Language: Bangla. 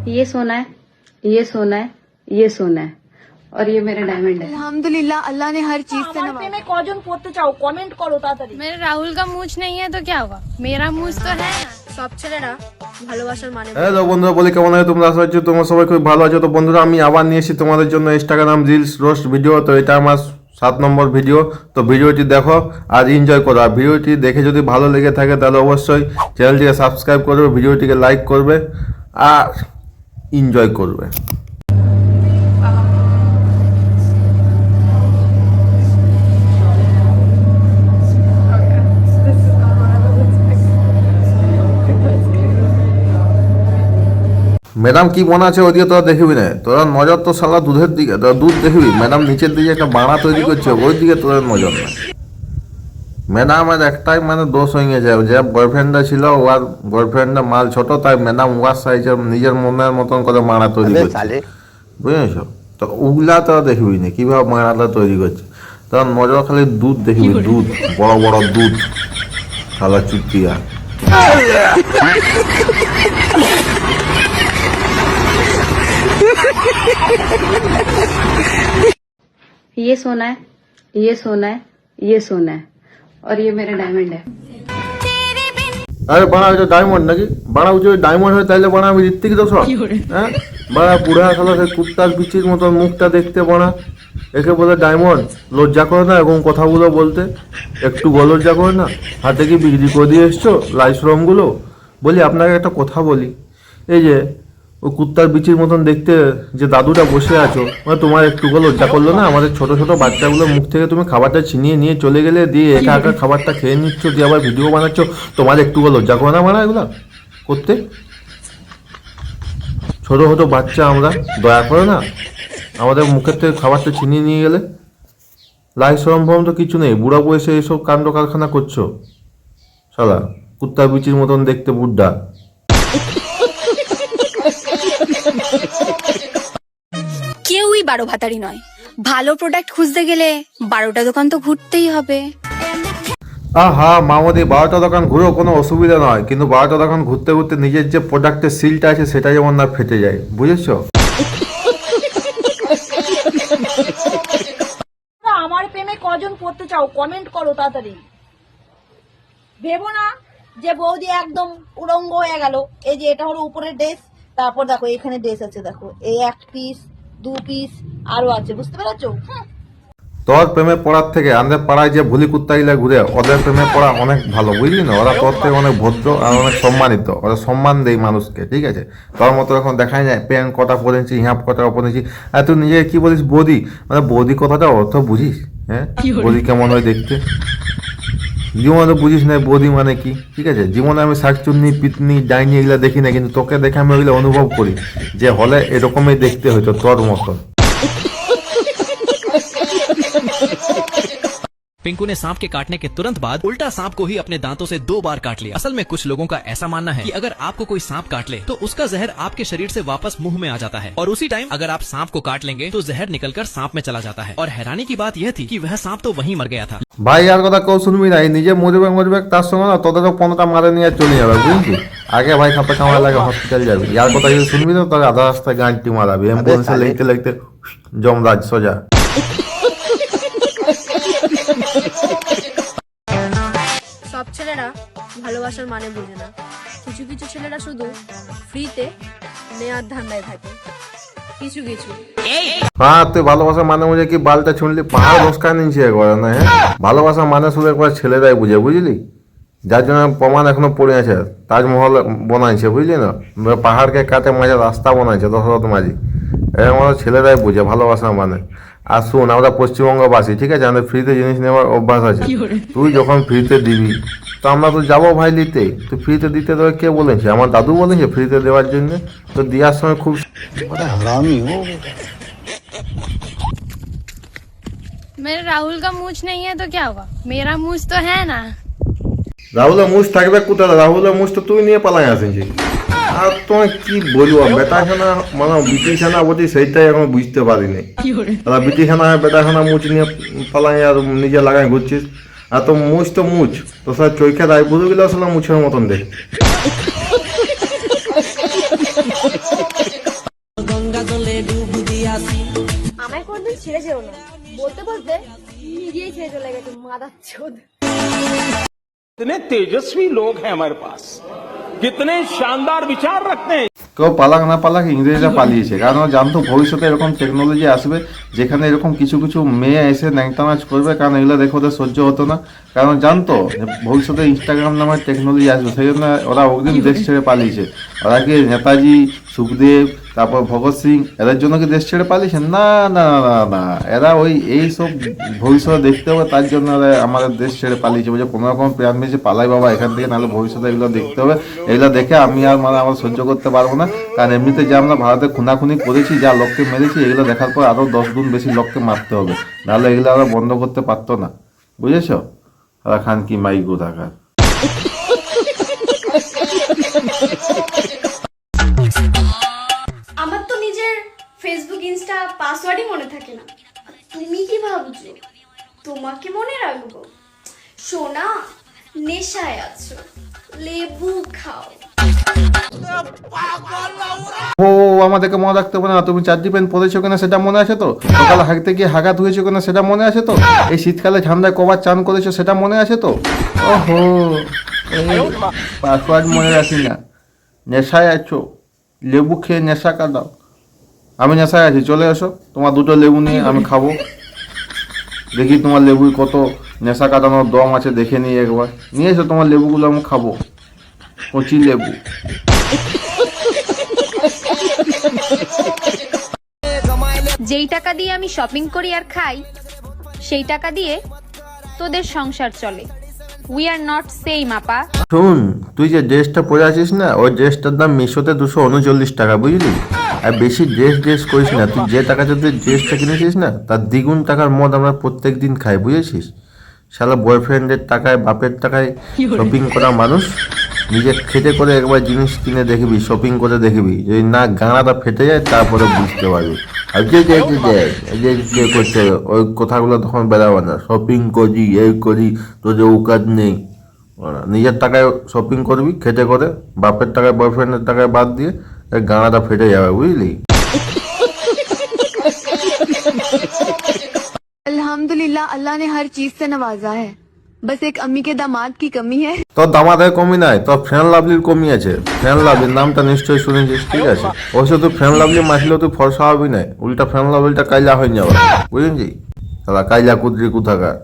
ये सोना है, ये सोना है, ये सोना है और ये मेरा डायमंड है। अल्हम्दुलिल्लाह, अल्लाह ने हर चीज से नवाजा। में कौन পড়তে চাও কমেন্ট করো তাড়াতাড়ি। मेरे राहुल का मूछ नहीं है तो क्या हुआ, मेरा मूछ तो है ना। সব ছেলেরা ভালোবাসার মানে হ্যালো বন্ধুরা, বলি কেমন আছো তোমরা? আশা করছি তোমরা সবাই খুব ভালো আছো। তো বন্ধুরা, আমি আবার নিয়ে এসেছি তোমাদের জন্য ইনস্টাগ্রাম রিলস রোস্ট ভিডিও। তো এটা আমার 7 নম্বর ভিডিও। তো ভিডিওটি দেখো আর এনজয় করো। আর ভিডিওটি দেখে যদি ভালো লেগে থাকে তাহলে অবশ্যই চ্যানেলটিকে সাবস্ক্রাইব করবে, ভিডিওটিকে লাইক করবে আর এনজয় করবে। ম্যাডাম কি বানাচ্ছে ওইদিকে তোরা দেখবি না, তোরা নজর তো সারা দুধের দিকে, তোরা দুধ দেখবি। ম্যাডাম নিচের দিকে একটা বাড়া তৈরি করছে, ওই দিকে তোদের নজর না। ম্যাডামের একটাই দোষ হয়ে গেছে, যে বয়ফ্রেন্ডটা ছিল ওর বয়ফ্রেন্ডের মাল ছোট, তাই ম্যাডাম ওয়ার সাইজের নিজের মনের মতন করে মাড়া তৈরি করছে, বুঝেছ? তো ওগুলা তোরা দেখবি না কিভাবে মাড়াটা তৈরি করছে। তোরা নজর খালি দুধ দেখবি, দুধ বড় বড় দুধ, খালা চুটিয়া। ये सोना है, ये सोना है, ये सोना है और ये मेरा डायमंड है। আরে বাড়া ওই ডায়মন্ড নাকি? বাড়া ওই ডায়মন্ড হয় তাইলে বাড়া আমি ঋত্বিক দোষর? হ্যাঁ বাড়া বুড়া খালা সেই কুত্তার বিচির মতন মুখটা দেখতে বাড়া, একে বলে ডায়মন্ড। লজ্জা করে না এবং কথাগুলো বলতে? একটু লজ্জা করে না? হাতে কি বিক্রি করে দিয়ে এসছো লাইশ্রমগুলো? বলি আপনাকে একটা কথা বলি, এই যে ওই কুত্তার বিচির মতন দেখতে যে দাদুটা বসে আছো, তোমার একটু লজ্জা করলো না? আমাদের ছোট ছোট বাচ্চাগুলোর মুখ থেকে তুমি খাবারটা ছিনিয়ে নিয়ে চলে গেলে, দিয়ে একা একা খাবারটা খেয়ে নিচ্ছ, দিয়ে আবার ভিডিও বানাচ্ছ। তোমার একটু লজ্জা করে না মানা এগুলা করতে? ছোট ছোট বাচ্চা আমরা, দয়া করে না আমাদের মুখের থেকে খাবারটা ছিনিয়ে নিয়ে গেলে? লাই সরম তো কিছু নেই, বুড়া বয়সে এইসব কাণ্ড কারখানা করছো শালা কুত্তার বিচির মতন দেখতে বুড্ডা। কেউই 12 ভাতারি নয়। ভালো প্রোডাক্ট খুঁজতে গেলে 12টা দোকান তো ঘুরতেই হবে। হা মামদি, 12টা দোকান ঘুরেও কোনো অসুবিধা নয়, কিন্তু 12টা দোকান ঘুরতে ঘুরতে নিজের যে প্রোডাক্টের সিলটা আছে সেটা যেমন না ফেটে যায়, বুঝেছ? আমার প্রেমে কজন পড়তে চাও কমেন্ট করো তাড়াতাড়ি। ভেবো না যে বৌদি একদম উলঙ্গ হয়ে গেল। এই যে এটা হলো উপরের ড্রেস, তারপর দেখো এখানে ড্রেস আছে, দেখো এই 1 পিস 2 পিস আরো আছে, বুঝতে পেরেছো? তোর প্রেমে পড়ার থেকে আমাদের পাড়ায় যে ভুলি কুত্তাগুলা ঘুরে, ওদের প্রেমে পড়া অনেক ভালো, বুঝলি না? ওরা তোর থেকে অনেক ভদ্র আর অনেক সম্মানিত, ওরা সম্মান দেয় মানুষকে, ঠিক আছে? তোর মতো এখন দেখাই যায় প্যান্ট কটা পরেছি, হিয়াপ কটা পরেছি, আর তুই নিজে কি বলিস বৌদি, বৌদি কথাটা অর্থ বুঝিস? হ্যাঁ বৌদি কেমন হয় দেখতে? জীবনে তো বুঝিস না বৌদি মানে কি, ঠিক আছে? জীবনে আমি শাকচুন্নি পিতনি ডাইনি এগুলা দেখি না, কিন্তু তোকে দেখে আমি ওইগুলো অনুভব করি যে হলে এরকমই দেখতে হইতো তোর মতন। पिंकू ने सांप के काटने के तुरंत बाद उल्टा सांप को ही अपने दांतों से 2 बार काट लिया। असल में कुछ लोगों का ऐसा मानना है कि अगर आपको कोई सांप काट ले तो उसका जहर आपके शरीर से वापस मुंह में आ जाता है, और उसी टाइम अगर आप सांप को काट लेंगे तो जहर निकलकर सांप में चला जाता है। और हैरानी की बात यह थी कि वह सांप तो वहीं मर गया था। ভাই আর কথা কেউ শুনবি না, নিজে মরবে তার সঙ্গে না তোদেরও 15টা মারে নিয়ে চলে যাবে, বুঝলি? আগে ভাই খাপে কামড়া লাগে হসপিটাল যাবে, ইয়ার কথা যদি শুনবি না তোর আধা রাস্তায় গাঁটি মারাবি, অ্যাম্বুলেন্সে লেগতে লেগতে যমরাজ সোজা। সব ছেলেরা ভালোবাসার মানে বোঝে না। কিছু কিছু ছেলেরা শুধু ফ্রিতে নেয়ার ধান্দায় থাকে। কিছু কিছু হ্যাঁ, তুই ভালোবাসা মানে বুঝে কি বালটা ছুঁড়লি পাহাড় দোষকা নিচ্ছে একবার না? হ্যাঁ, ভালোবাসা মানে শুধু একবার ছেলেরাই বুঝে, বুঝলি? যার জন্য প্রমাণ এখনো পড়ে আছে, তাজমহল বানাইছে, বুঝলি না? পাহাড়কে কাটে মাঝে রাস্তা বানাইছে দশরথ মাঝি। এরকম আমাদের ছেলেরাই বুঝে ভালোবাসা মানে। আর শুন, আমরা পশ্চিমবঙ্গবাসী, ঠিক আছে? আমাদের ফ্রিতে জিনিস নেওয়ার অভ্যাস আছে। তুই যখন ফ্রিতে দিবি তো আমরা তো যাবো ভাই নিতে। তুই ফ্রিতে দিতে তোকে কে বলেছে? আমার দাদু বলেছে ফ্রিতে দেওয়ার জন্য। তো দেওয়ার সময় খুব मेरे राहुल का मूछ नहीं है तो क्या हुआ, मेरा मूछ तो है ना। রাহুলের মুষ থাকবে কোথায়? রাহুলের মুষ তো তুই নিয়ে পালাই আসেছি। আর তোমায় কি বলবো, বেটাখানা বিটিখানা বলছি সেইটাই এখন বুঝতে পারিনি। বিটিখানা বেটাখানা মুছ নিয়ে পালাই আর নিজে লাগাই ঘুরছিস। আর তো মুছ তো স্যার চৈখে রায় বুঝে গেলে আসলে মুছের মতন দেখ। ছেড়ে যেও না। বলতে বলতে নিজেই ছেড়ে চলে গেছে মাদার চোদ। कितने तेजस्वी लोग हैं हमारे पास, कितने शानदार विचार रखते हैं। কেউ পালাক না পালাক ইংরেজরা পালিয়েছে, কারণ ওরা জানতো ভবিষ্যতে এরকম টেকনোলজি আসবে যেখানে এরকম কিছু কিছু মেয়ে এসে ন্যাংটা নাচ করবে, কারণ এগুলো দেখে ওদের সহ্য হতো না, কারণ জানতো যে ভবিষ্যতে ইনস্টাগ্রাম নামের টেকনোলজি আসবে, সেই জন্য ওরা অগ্রিম দেশ ছেড়ে পালিয়েছে। ওরা কি নেতাজি, সুখদেব, তারপর ভগৎ সিং এদের জন্য কি দেশ ছেড়ে পালিয়েছে? না না না না, এরা ওই এইসব ভবিষ্যতে দেখতে হবে তার জন্য ওরা আমাদের দেশ ছেড়ে পালিয়েছে, বলছে কোনো রকম প্রাণ বেঁচে পালাই বাবা এখান থেকে, নাহলে ভবিষ্যতে এগুলো দেখতে হবে। এগুলো দেখে আমি আর মানে আমার সহ্য করতে পারবো না, কারণ এমনিতে যে আমরা ভারতে খুনাখুনি করেছি, যা লোককে মেরেছি, এগুলো দেখার পর আরও 10 গুণ বেশি লোককে মারতে হবে, নাহলে এগুলো আমরা বন্ধ করতে পারতো না, বুঝেছ? ওরা খান কি মাইগো থাকার। আমার তো নিজের ফেসবুক ইনস্টা পাসওয়ার্ডই মনে থাকে না। তুমি কি ভাবছো তোমাকে মনে রাখবো? সোনা, নেশায় আছো, লেবু খাও। ও আমাদেরকে মনে রাখতে হবে না, তুমি চারটি প্যান্ট পরেছো কিনা সেটা মনে আছে তো? সকালে হাঁকতে গিয়ে হাগা ধুয়েছো কিনা সেটা মনে আছে তো? এই শীতকালে ঠান্ডায় কবার চান করেছো সেটা মনে আছে তো? ওহো, পাসওয়ার্ড মনে রাখি না, নেশায় আছো, লেবু খেয়ে নেশা কাটাও। আমি নেশায় আছি, চলে এসো, তোমার 2টো লেবু নিয়ে আমি খাবো, দেখি তোমার লেবুর কত নেশা কাটানোর দম আছে, দেখে নিই একবার। নিয়ে এসো তোমার লেবুগুলো, আমি খাবো, কচি লেবু। যেই টাকা দিয়ে আমি শপিং করি আর খাই, সেই টাকা দিয়ে তোদের সংসার চলে। উই আর নট সেম আপা। শুন, তুই যে ড্রেসটা পরে আছিস না, ওই ড্রেসটার দাম মিশোতে 239 টাকা, বুঝলি? আর বেশি ড্রেস করিস না, তুই যে টাকাতে তুই ড্রেসটা কিনেছিস না, তার দ্বিগুণ টাকার মদ আমরা প্রত্যেক দিন খাই, বুঝেছিস? শালা বয়ফ্রেন্ডের টাকায়, বাপের টাকায় শপিং করা মানুষ, নিজে খেটে করে একবার জিনিস কিনে দেখবি, শপিং করে দেখবি, যদি না গাঁড়াটা ফেটে যায় তারপরে বুঝতে পারবি। আর যে করছে ওই কথাগুলো তখন বেরাবো না, শপিং করি, এই করি, তোদের উকাত নেই। নিজের টাকায় শপিং করবি খেটে করে, বাপের টাকায়, বয়ফ্রেন্ডের টাকায় বাদ দিয়ে, গাঁড়াটা ফেটে যাবে, বুঝলি? अल्हम्दुलिल्लाह, अल्लाह ने हर चीज से नवाजा है, बस एक अम्मी के दामाद की कमी है। তোর দামাদের কমি নাই, তোর ফ্রেন্ড লাভলির কমি আছে। ফ্রেন্ড লাভলির নামটা নিশ্চয়ই শুনেছিস, ঠিক আছে? অবশ্য তুই ফ্রেন্ড লাভলি মাসলেও তুই ফর্সা হবি নাই, উল্টা ফ্রেন্ড লাভলিটা কাইলা হয়ে যাবে, বুঝলি? তাহলে কাইলা কুদ্রি কোথাকার।